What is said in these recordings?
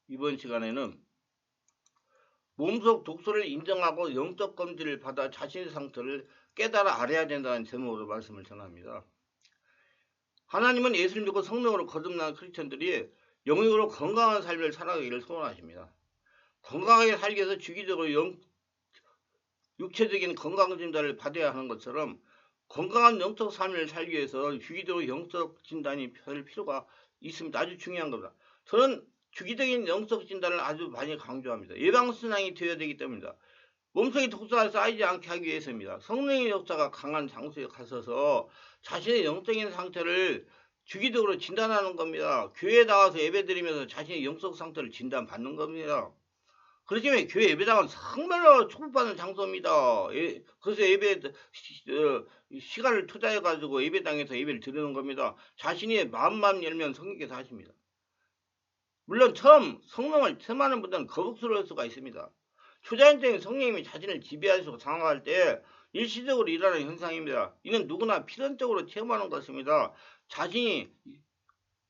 이번 시간에는 몸속 독소를 인정하고 영적 검진을 받아 자신의 상태를 깨달아 알아야 된다는 제목으로 말씀을 전합니다. 하나님은 예수를 믿고 성령으로 거듭난 크리스천들이 영적으로 건강한 삶을 살아가기를 소원하십니다. 건강하게 살기 위해서 주기적으로 육체적인 건강 진단을 받아야 하는 것처럼 건강한 영적 삶을 살기 위해서 주기적으로 영적 진단이 될 필요가 있습니다. 아주 중요한 겁니다. 저는 주기적인 영적 진단을 아주 많이 강조합니다. 예방순환이 되어야 되기 때문입니다. 몸속에 독소가 쌓이지 않게 하기 위해서입니다. 성령의 역사가 강한 장소에 가셔서 자신의 영적인 상태를 주기적으로 진단하는 겁니다. 교회에 나와서 예배드리면서 자신의 영적 상태를 진단받는 겁니다. 그렇지만 교회 예배당은 정말로 축복받는 장소입니다. 그래서 예배 시간을 투자해가지고 예배당에서 예배를 드리는 겁니다. 자신의 마음만 열면 성령께서 하십니다. 물론 처음 성령을 체험하는 분들은 거북스러울 수가 있습니다. 초자연적인 성령님이 자신을 지배하시고 장악할 때 일시적으로 일어나는 현상입니다. 이는 누구나 필연적으로 체험하는 것입니다. 자신이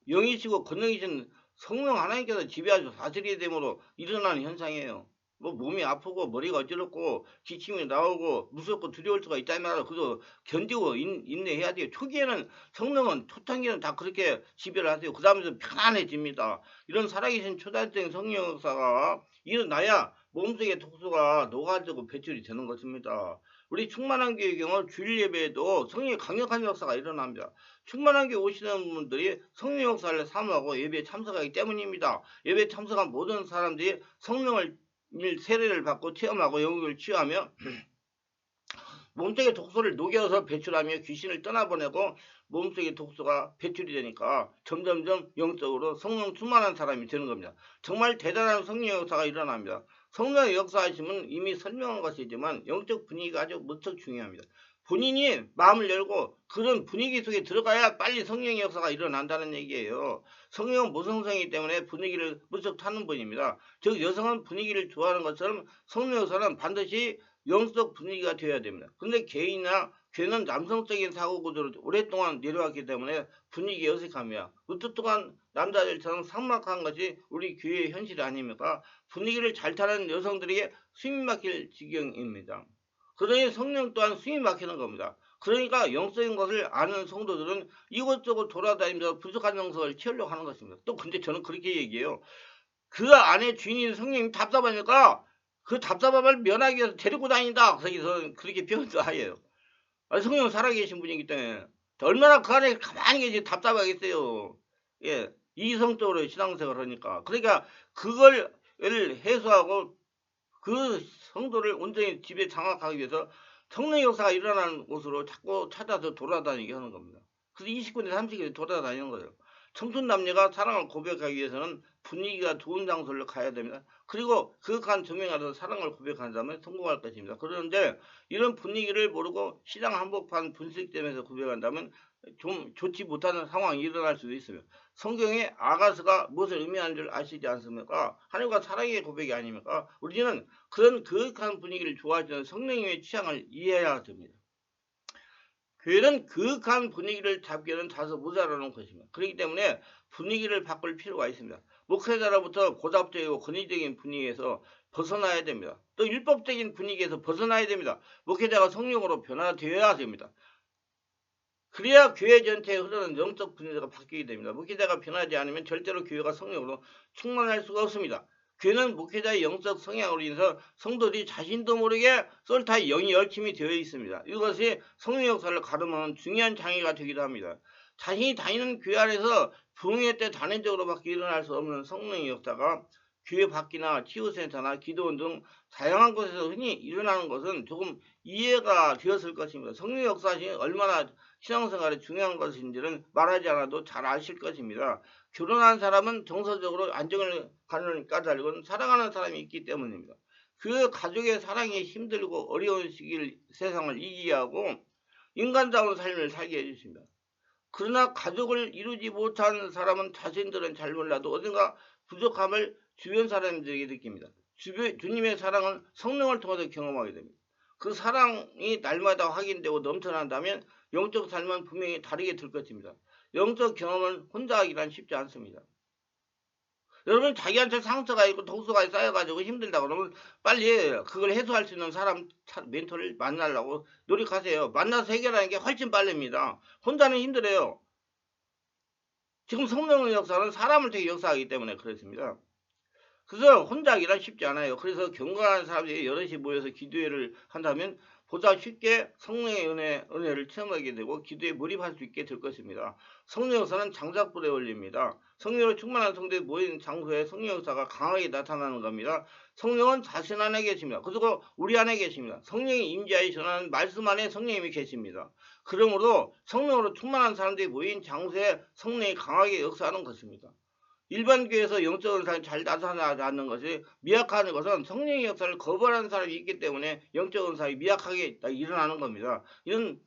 영이시고 권능이신 성령 하나님께서 지배하시고 다스리게 되므로 일어나는 현상이에요. 뭐 몸이 아프고 머리가 어지럽고 기침이 나오고 무섭고 두려울 수가 있다면 그래도 견디고 인내해야 돼요. 초기에는 성령은 초창기는 다 그렇게 지배를 하세요. 그 다음에는 편안해집니다. 이런 살아계신 초자연적인 성령 역사가 일어나야 몸속에 독소가 녹아지고 배출이 되는 것입니다. 우리 충만한 교회의 경우 주일 예배에도 성령의 강력한 역사가 일어납니다. 충만한 교회 오시는 분들이 성령 역사를 사모하고 예배에 참석하기 때문입니다. 예배에 참석한 모든 사람들이 성령을 세례를 받고 체험하고 영역을 취하며 몸속의 독소를 녹여서 배출하며 귀신을 떠나보내고 몸속의 독소가 배출이 되니까 점점점 영적으로 성령 충만한 사람이 되는 겁니다. 정말 대단한 성령 역사가 일어납니다. 성령의 역사하심은 이미 설명한 것이지만 영적 분위기가 아주 무척 중요합니다. 본인이 마음을 열고 그런 분위기 속에 들어가야 빨리 성령의 역사가 일어난다는 얘기예요. 성령은 모성성이기 때문에 분위기를 무척 타는 분입니다. 즉 여성은 분위기를 좋아하는 것처럼 성령 역사는 반드시 영적 분위기가 되어야 됩니다. 근데 개인이나 괴는 남성적인 사고구조를 오랫동안 내려왔기 때문에 분위기 어색합니다. 무뚝뚝한 남자들처럼 삭막한 것이 우리 교회의 현실이 아닙니까? 분위기를 잘 타는 여성들에게 숨이 막힐 지경입니다. 그러니 성령 또한 숨이 막히는 겁니다. 그러니까 영적인 것을 아는 성도들은 이곳저곳 돌아다니면서 부족한 영성을 채우려고 하는 것입니다. 또 근데 저는 그렇게 얘기해요. 그 안에 주인인 성령이 답답하니까 그 답답함을 면하기 위해서 데리고 다닌다. 그래서 그렇게 표현도 하예요. 성령 살아계신 분이기 때문에 얼마나 그 안에 가만히 계시 답답하겠어요. 예, 이성적으로 신앙생활을 하니까. 그러니까 그걸 해소하고 그 성도를 온전히 집에 장악하기 위해서 성령의 역사가 일어나는 곳으로 자꾸 찾아서 돌아다니게 하는 겁니다. 그래서 20군데 30군데 돌아다니는 거예요. 청춘 남녀가 사랑을 고백하기 위해서는 분위기가 좋은 장소를 가야 됩니다. 그리고 그윽한 조명 아래서 사랑을 고백한다면 성공할 것입니다. 그런데 이런 분위기를 모르고 시장 한복판 분식점에서 고백한다면 좀 좋지 못하는 상황이 일어날 수도 있어요. 성경에 아가스가 무엇을 의미하는 줄 아시지 않습니까? 하나님과 사랑의 고백이 아닙니까? 우리는 그런 그윽한 분위기를 좋아하시는 성령님의 취향을 이해해야 됩니다. 교회는 그윽한 분위기를 잡기에는 다소 모자라는 것입니다. 그렇기 때문에 분위기를 바꿀 필요가 있습니다. 목회자로부터 고답적이고 권위적인 분위기에서 벗어나야 됩니다. 또 율법적인 분위기에서 벗어나야 됩니다. 목회자가 성령으로 변화되어야 됩니다. 그래야 교회 전체에 흐르는 영적 분위기가 바뀌게 됩니다. 목회자가 변하지 않으면 절대로 교회가 성령으로 충만할 수가 없습니다. 교회는 목회자의 영적 성향으로 인해서 성도들이 자신도 모르게 썰타의 영이 얽힘이 되어 있습니다. 이것이 성령 역사를 가름하는 중요한 장애가 되기도 합니다. 자신이 다니는 교회 안에서 부흥회 때 단회적으로밖에 일어날 수 없는 성령의 역사가 교회 밖이나 치유센터나 기도원 등 다양한 곳에서 흔히 일어나는 것은 조금 이해가 되었을 것입니다. 성령 역사시 얼마나 신앙생활에 중요한 것인지는 말하지 않아도 잘 아실 것입니다. 결혼한 사람은 정서적으로 안정을 가는 까닭은 사랑하는 사람이 있기 때문입니다. 그 가족의 사랑이 힘들고 어려운 시기를 세상을 이기게 하고 인간다운 삶을 살게 해주십니다. 그러나 가족을 이루지 못한 사람은 자신들은 잘 몰라도 어딘가 부족함을 주변 사람들에게 느낍니다. 주님의 사랑은 성령을 통해서 경험하게 됩니다. 그 사랑이 날마다 확인되고 넘쳐난다면 영적 삶은 분명히 다르게 될 것입니다. 영적 경험을 혼자 하기란 쉽지 않습니다. 여러분 자기한테 상처가 있고 독소가 쌓여가지고 힘들다 그러면 빨리 그걸 해소할 수 있는 사람 멘토를 만나려고 노력하세요. 만나서 해결하는 게 훨씬 빠릅니다. 혼자는 힘들어요. 지금 성령의 역사는 사람을 되게 역사하기 때문에 그렇습니다. 그래서 혼자 하기란 쉽지 않아요. 그래서 경건한 사람들이 여럿이 모여서 기도회를 한다면 보다 쉽게 성령의 은혜를 체험하게 되고 기도에 몰입할 수 있게 될 것입니다. 성령 역사는 장작불에 올립니다. 성령으로 충만한 성도에 모인 장소에 성령 역사가 강하게 나타나는 겁니다. 성령은 자신 안에 계십니다. 그리고 우리 안에 계십니다. 성령이 임재하여 전하는 말씀 안에 성령님이 계십니다. 그러므로 성령으로 충만한 사람들이 모인 장소에 성령이 강하게 역사하는 것입니다. 일반 교회에서 영적 은사가 잘 나타나지 않는 것이 미약한 것은 성령의 역사를 거부하는 사람이 있기 때문에 영적 은사가 미약하게 일어나는 겁니다. 이런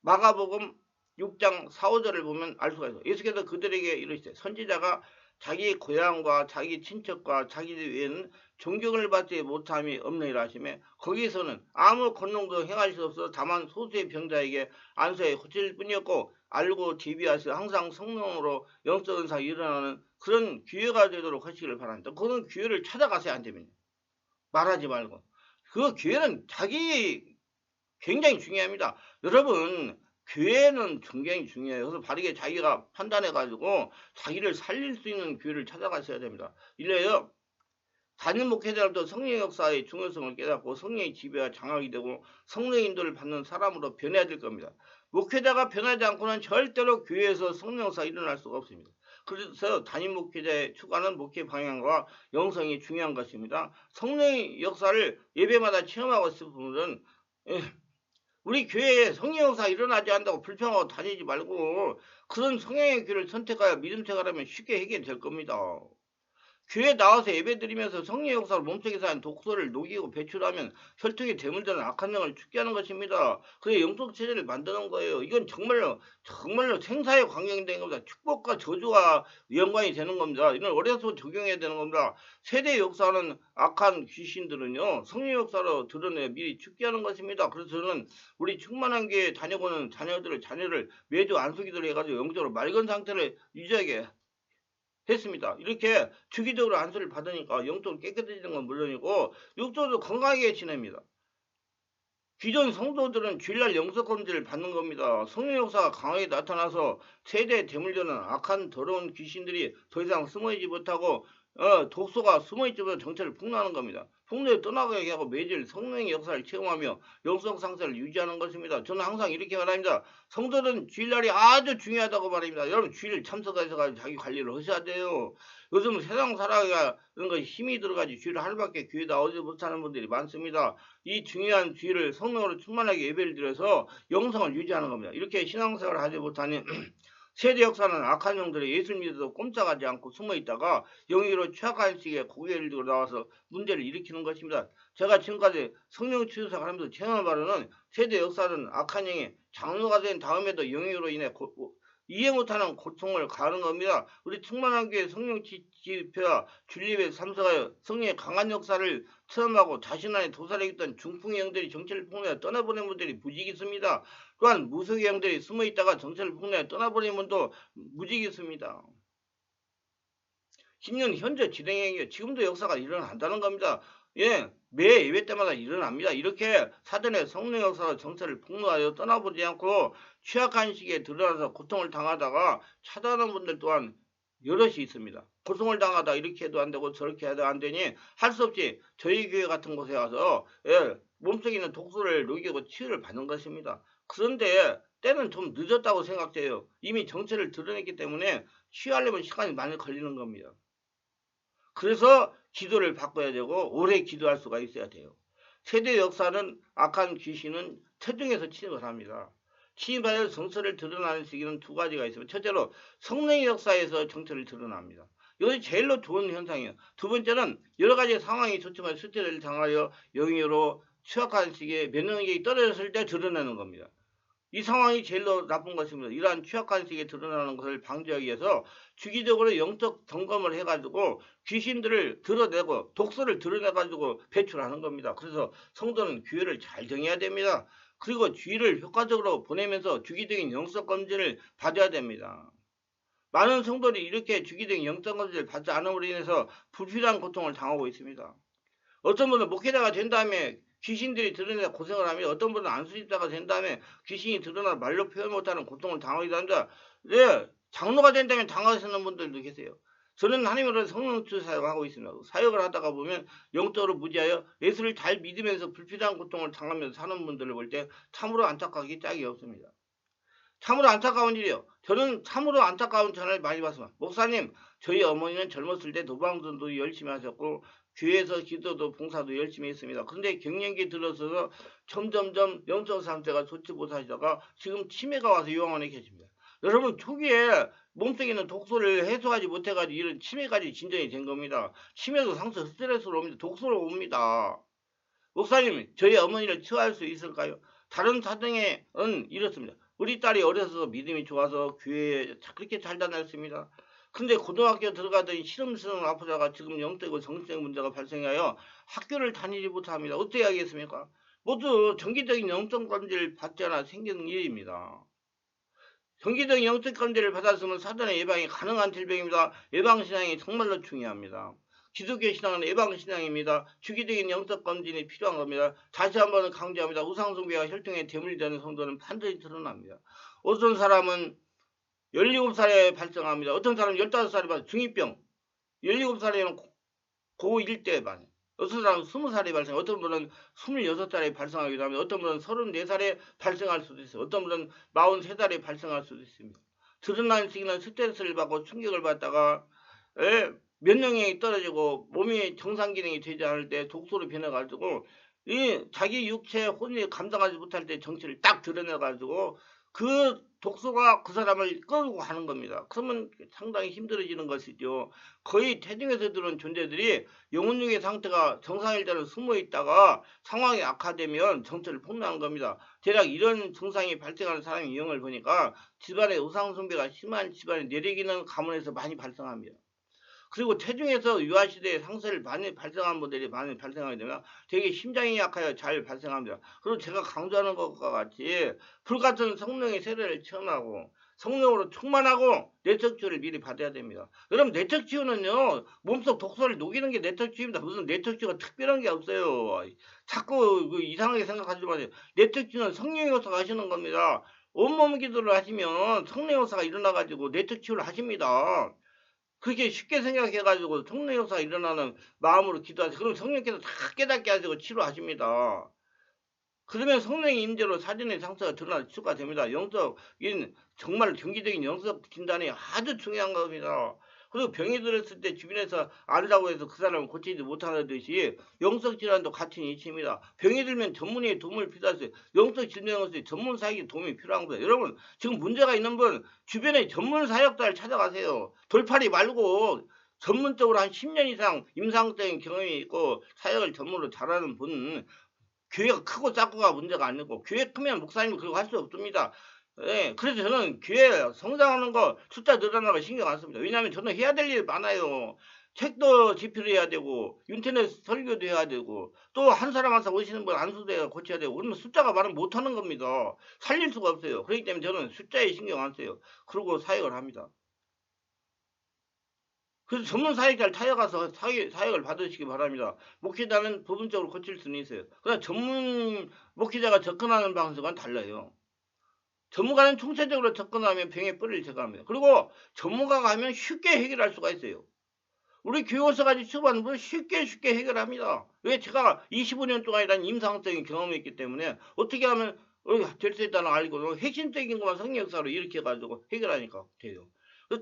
마가복음 6장 4, 5절을 보면 알 수가 있어요. 예수께서 그들에게 이르시되 선지자가 자기 고향과 자기 친척과 자기 외에는 존경을 받지 못함이 없느니라 하시며 거기서는 아무 권능도 행할 수 없어 다만 소수의 병자에게 안수에 고칠 뿐이었고 알고 디비하시어 항상 성령으로 영적 은사가 일어나는 그런 기회가 되도록 하시기를 바랍니다. 그런 기회를 찾아가셔야 안 됩니다. 말하지 말고. 그 기회는 굉장히 중요합니다. 여러분 교회는 굉장히 중요해요. 그래서 바르게 자기가 판단해가지고 자기를 살릴 수 있는 기회를 찾아가셔야 됩니다. 이래요. 담임 목회자로부터 성령의 역사의 중요성을 깨닫고 성령의 지배와 장악이 되고 성령의 인도를 받는 사람으로 변해야 될 겁니다. 목회자가 변하지 않고는 절대로 교회에서 성령 역사가 일어날 수가 없습니다. 그래서 담임 목회자의 추구하는 목회 방향과 영성이 중요한 것입니다. 성령의 역사를 예배마다 체험하고 싶은 분들은 우리 교회에 성령 역사가 일어나지 않는다고 불평하고 다니지 말고 그런 성령의 길을 선택하여 믿음 생활하면 쉽게 해결될 겁니다. 교회 나와서 예배드리면서 성령 역사를 몸속에서 한 독소를 녹이고 배출하면 혈통에 대물되는 악한 영을 죽게 하는 것입니다. 그래 영적 체제를 만드는 거예요. 이건 정말로 생사에 관계된 겁니다. 축복과 저주와 연관이 되는 겁니다. 이건 어려서 적용해야 되는 겁니다. 세대 역사는 악한 귀신들은요 성령 역사로 드러내 미리 죽게 하는 것입니다. 그래서 저는 우리 충만한 교회 다녀보는 자녀를 매주 안수기도를 해가지고 영적으로 맑은 상태를 유지하게 했습니다. 이렇게 주기적으로 안수를 받으니까 영적으로 깨끗해지는 건 물론이고 육적으로 건강하게 지냅니다. 기존 성도들은 주일날 영성검진을 받는 겁니다. 성령 역사가 강하게 나타나서 세대에 대물려는 악한 더러운 귀신들이 더 이상 숨어있지 못하고 독소가 숨어있지 못한 정체를 폭로하는 겁니다. 폭로에 떠나가게 하고 매일 성령의 역사를 체험하며 영성 상태를 유지하는 것입니다. 저는 항상 이렇게 말합니다. 성도는 주일날이 아주 중요하다고 말합니다. 여러분 주일 참석해서 자기 관리를 하셔야 돼요. 요즘 세상 살아가는 것이 힘이 들어가지 주일 하루밖에 교회 나오지 못하는 분들이 많습니다. 이 중요한 주일을 성령으로 충만하게 예배를 드려서 영성을 유지하는 겁니다. 이렇게 신앙생활을 하지 못하니 세대 역사는 악한 영들이 예수 믿어도 꼼짝하지 않고 숨어있다가 영의로 취약한 시기에 고개를 들고 나와서 문제를 일으키는 것입니다. 제가 지금까지 성령 치유사를 하면서 체험한 바로는 세대 역사는 악한 영이 장로가 된 다음에도 영의로 인해 이해 못하는 고통을 가하는 겁니다. 우리 충만한 교회 성령 집회와 준립에 참석하여 성령의 강한 역사를 체험하고 자신 안에 도사리고 있던 중풍의 영들이 정체를 폭로해 떠나보낸 분들이 무지개 있습니다. 또한 무속의 영들이 숨어있다가 정체를 폭로해 떠나보낸 분도 무지개 있습니다. 10년 현재 진행형이에요. 지금도 역사가 일어난다는 겁니다. 매 예배 때마다 일어납니다. 이렇게 사전에 성령 역사가 정체를 폭로하여 떠나보지 않고 취약한 시기에 드러나서 고통을 당하다가 차단하는 분들 또한 여럿이 있습니다. 고통을 당하다 이렇게 해도 안 되고 저렇게 해도 안 되니 할 수 없이 저희 교회 같은 곳에 와서 몸속에 있는 독소를 녹이고 치유를 받는 것입니다. 그런데 때는 좀 늦었다고 생각돼요. 이미 정체를 드러냈기 때문에 치유하려면 시간이 많이 걸리는 겁니다. 그래서 기도를 바꿔야 되고 오래 기도할 수가 있어야 돼요. 세대 역사는 악한 귀신은 체중에서 침입을 합니다. 침입하여 정체를 드러나는 시기는 두 가지가 있습니다. 첫째로 성령의 역사에서 정체를 드러납니다. 이것이 제일로 좋은 현상이에요. 두 번째는 여러 가지 상황이 좋지만 스트레스를 당하여 영유로 취약한 시기에 면역력이 떨어졌을 때 드러나는 겁니다. 이 상황이 제일로 나쁜 것입니다. 이러한 취약한 시기에 드러나는 것을 방지하기 위해서 주기적으로 영적 점검을 해가지고 귀신들을 드러내고 독소를 드러내가지고 배출하는 겁니다. 그래서 성도는 교회를 잘 정해야 됩니다. 그리고 주의를 효과적으로 보내면서 주기적인 영적 검진을 받아야 됩니다. 많은 성도들이 이렇게 주기적인 영적 건설을 받지 않음으로 인해서 불필요한 고통을 당하고 있습니다. 어떤 분은 목회자가 된 다음에 귀신들이 드러내서 고생을 하며 어떤 분은 안수집사가 된 다음에 귀신이 드러나 말로 표현 못하는 고통을 당하기도 합니다. 네, 장로가 된 다음에 당하시는 분들도 계세요. 저는 하나님으로 성령주 사역하고 있습니다. 사역을 하다가 보면 영적으로 무지하여 예수를 잘 믿으면서 불필요한 고통을 당하면서 사는 분들을 볼 때 참으로 안타깝기 짝이 없습니다. 참으로 안타까운 일이에요. 저는 참으로 안타까운 전화를 많이 받습니다. 목사님, 저희 어머니는 젊었을 때 도방전도 열심히 하셨고 교회에서 기도도 봉사도 열심히 했습니다. 그런데 갱년기 들어서 점점점 영적 상태가 좋지 못하시다가 지금 치매가 와서 요양원에 계십니다. 여러분, 초기에 몸속에 있는 독소를 해소하지 못해가지고 이런 치매까지 진전이 된 겁니다. 치매도 상처 스트레스로 옵니다. 독소로 옵니다. 목사님, 저희 어머니를 치유할 수 있을까요? 다른 사정에는 이렇습니다. 우리 딸이 어려서 믿음이 좋아서 교회에 그렇게 잘 다녔습니다. 근데 고등학교 들어가더니 실험성 아프다가 지금 영적이고 정신적 문제가 발생하여 학교를 다니지 못합니다. 어떻게 하겠습니까? 모두 정기적인 영적 건지를 받지 않아 생기는 일입니다. 정기적인 영적 건지를 받았으면 사단의 예방이 가능한 질병입니다. 예방신앙이 정말로 중요합니다. 기독교 신앙은 예방신앙입니다. 주기적인 영적 검진이 필요한 겁니다. 다시 한번 강조합니다. 우상숭배와 혈통에 대물되는 성도는 반드시 드러납니다. 어떤 사람은 17살에 발생합니다. 어떤 사람은 15살에 발생, 중2병. 17살에는 고1 때 발생. 어떤 사람은 20살에 발생, 어떤 분은 26살에 발생하기도 합니다. 어떤 분은 34살에 발생할 수도 있어요. 어떤 분은 43살에 발생할 수도 있습니다. 드러난 시기는 스트레스를 받고 충격을 받다가 면역력이 떨어지고 몸이 정상 기능이 되지 않을 때 독소로 변해가지고 이 자기 육체 혼이 감당하지 못할 때 정체를 딱 드러내가지고 그 독소가 그 사람을 끌고 가는 겁니다. 그러면 상당히 힘들어지는 것이죠. 거의 태중에서 들은 존재들이 영혼육의 상태가 정상일 때는 숨어 있다가 상황이 악화되면 정체를 폭로한 겁니다. 대략 이런 증상이 발생하는 사람의 유형을 보니까 집안의 우상숭배가 심한 집안의 내리기는 가문에서 많이 발생합니다. 그리고 태중에서 유아시대에 상처를 많이 발생한 분들이 많이 발생하게 되면 되게 심장이 약하여 잘 발생합니다. 그리고 제가 강조하는 것과 같이 불같은 성령의 세례를 체험하고 성령으로 충만하고 내적 치유를 미리 받아야 됩니다. 여러분, 내적 치유는요, 몸속 독소를 녹이는 게 내적 치유입니다. 무슨 내적 치유가 특별한 게 없어요. 자꾸 이상하게 생각하지 마세요. 내적 치유는 성령 요소가 하시는 겁니다. 온몸 기도를 하시면 성령 요소가 일어나가지고 내적 치유를 하십니다. 그렇게 쉽게 생각해가지고 성령 역사가 일어나는 마음으로 기도하세요. 그럼 성령께서 다 깨닫게 하시고 치료하십니다. 그러면 성령의 임재로 사전의 상처가 드러나 치유가 됩니다. 영적인 정말 정기적인 영적 진단이 아주 중요한 겁니다. 그리고 병이 들었을 때 주변에서 알라고 해서 그 사람을 고치지 못하는 듯이 영적 질환도 같은 이치입니다. 병이 들면 전문의의 도움을 필요하세요. 영적 질병에서 전문 사역이 도움이 필요한 거예요. 여러분, 지금 문제가 있는 분 주변에 전문 사역자를 찾아가세요. 돌팔이 말고 전문적으로 한 10년 이상 임상적인 경험이 있고 사역을 전문으로 잘하는 분, 교회가 크고 작고가 문제가 아니고 교회 크면 목사님이 그거 할 수 없습니다. 예, 그래서 저는 교회 성장하는 거 숫자 늘어나는 거 신경 안 씁니다. 왜냐하면 저는 해야 될 일이 많아요. 책도 집필해야 되고 인터넷 설교도 해야 되고 또 한 사람 한 사람 오시는 분 안수도 고쳐야 되고 그러면 숫자가 많으면 못하는 겁니다. 살릴 수가 없어요. 그렇기 때문에 저는 숫자에 신경 안 써요. 그러고 사역을 합니다. 그래서 전문 사역자를 찾아가서 사역을 받으시기 바랍니다. 목회자는 부분적으로 고칠 수는 있어요. 그러나 전문 목회자가 접근하는 방식과는 달라요. 전문가는 총체적으로 접근하면 병의 뿌리를 제거합니다. 그리고 전문가가 하면 쉽게 해결할 수가 있어요. 우리 교육서까지 수업하는 분은 쉽게 해결합니다. 왜? 제가 25년 동안이라는 임상적인 경험이 있기 때문에 어떻게 하면 될 수 있다는 알고 핵심적인 것만 성령 역사로 이렇게 해가지고 해결하니까 돼요.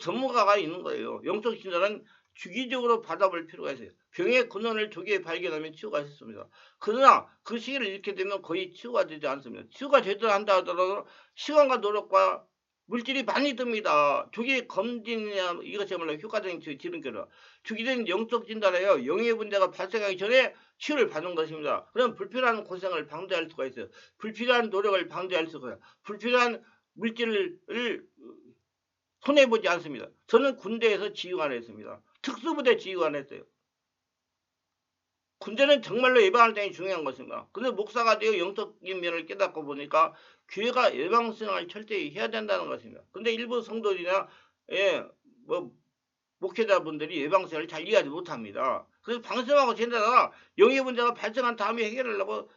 전문가가 있는 거예요. 영적 진단은 주기적으로 받아볼 필요가 있어요. 병의 근원을 조기에 발견하면 치유가 쉽습니다. 그러나 그 시기를 잃게 되면 거의 치유가 되지 않습니다. 치유가 되더라 한다 하더라도 시간과 노력과 물질이 많이 듭니다. 조기 검진이냐 이것이야말로 효과적인 지름길이라. 주기적인 영적 진단에요. 영의 문제가 발생하기 전에 치유를 받는 것입니다. 그럼 불필요한 고생을 방지할 수가 있어요. 불필요한 노력을 방지할 수가 있어요. 불필요한 물질을 손해보지 않습니다. 저는 군대에서 지휘관 했습니다. 특수부대 지휘관 했어요. 군대는 정말로 예방할 때 중요한 것입니다. 근데 목사가 되어 영적인 면을 깨닫고 보니까 교회가 예방신앙을 철저히 해야 된다는 것입니다. 근데 일부 성도들이나 뭐 목회자분들이 예방세를 잘 이해하지 못합니다. 그래서 방송하고 지내다가 영의 문제가 발생한 다음에 해결하려고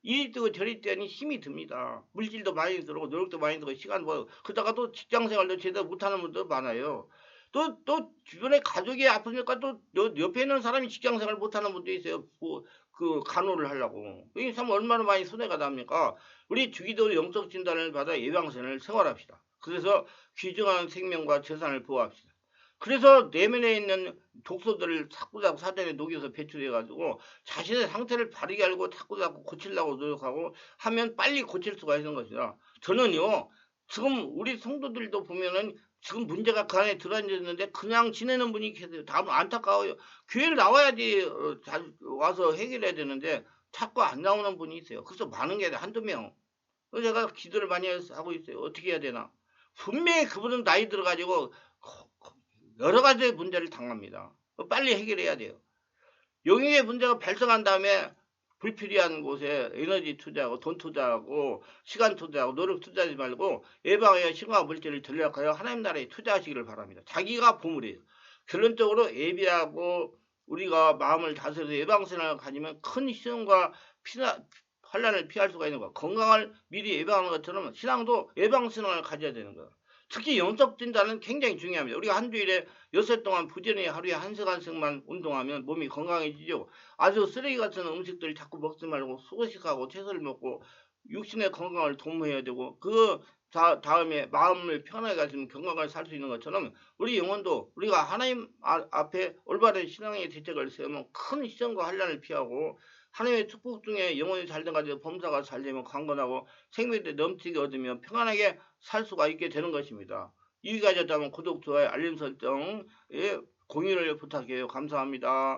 이리 뛰고 저리 뛰니 힘이 듭니다. 물질도 많이 들고 노력도 많이 들고 시간 뭐 그러다가 또 직장생활도 제대로 못하는 분도 많아요. 또 주변에 가족이 아프니까 또 옆에 있는 사람이 직장생활 못하는 분도 있어요. 그 간호를 하려고. 이 참 얼마나 많이 손해가 납니까? 우리 주기도 영적 진단을 받아 예방선을 생활합시다. 그래서 귀중한 생명과 재산을 보호합시다. 그래서 내면에 있는 독소들을 자꾸자꾸 사전에 녹여서 배출해가지고 자신의 상태를 바르게 알고 자꾸자꾸 고치려고 노력하고 하면 빨리 고칠 수가 있는 것이다. 저는요, 지금 우리 성도들도 보면은 지금 문제가 그 안에 들어앉아 있는데 그냥 지내는 분이 계세요. 다음 안타까워요. 교회를 나와야지 와서 해결해야 되는데 자꾸 안 나오는 분이 있어요. 그래서 많은 게 아니라 한두 명. 그래서 제가 기도를 많이 하고 있어요. 어떻게 해야 되나. 분명히 그분은 나이 들어가지고 여러 가지의 문제를 당합니다. 빨리 해결해야 돼요. 영역의 문제가 발생한 다음에 불필요한 곳에 에너지 투자하고 돈 투자하고 시간 투자하고 노력 투자하지 말고 예방하여 신과 물질을 전략하여 하나님 나라에 투자하시기를 바랍니다. 자기가 보물이에요. 결론적으로 예비하고 우리가 마음을 다스려서 예방선을 가지면 큰 시험과 환란을 피할 수가 있는 거야. 건강을 미리 예방하는 것처럼 신앙도 예방선을 가져야 되는 거야. 특히 영적 진단은 굉장히 중요합니다. 우리가 한 주일에 6일 동안 부지런히 하루에 1시간씩만 운동하면 몸이 건강해지죠. 아주 쓰레기 같은 음식들 자꾸 먹지 말고 소식하고 채소를 먹고 육신의 건강을 도모해야 되고 그 다음에 마음을 편하게 가지면 건강을 살 수 있는 것처럼 우리 영혼도 우리가 하나님 앞에 올바른 신앙의 대책을 세우면 큰 시험과 환란을 피하고 하나님의 축복 중에 영혼이 잘된 가지고 범사가 잘되면 강건하고 생명이 넘치게 얻으며 평안하게 살 수가 있게 되는 것입니다. 유익하셨다면 구독, 좋아요, 알림 설정, 공유를 부탁해요. 감사합니다.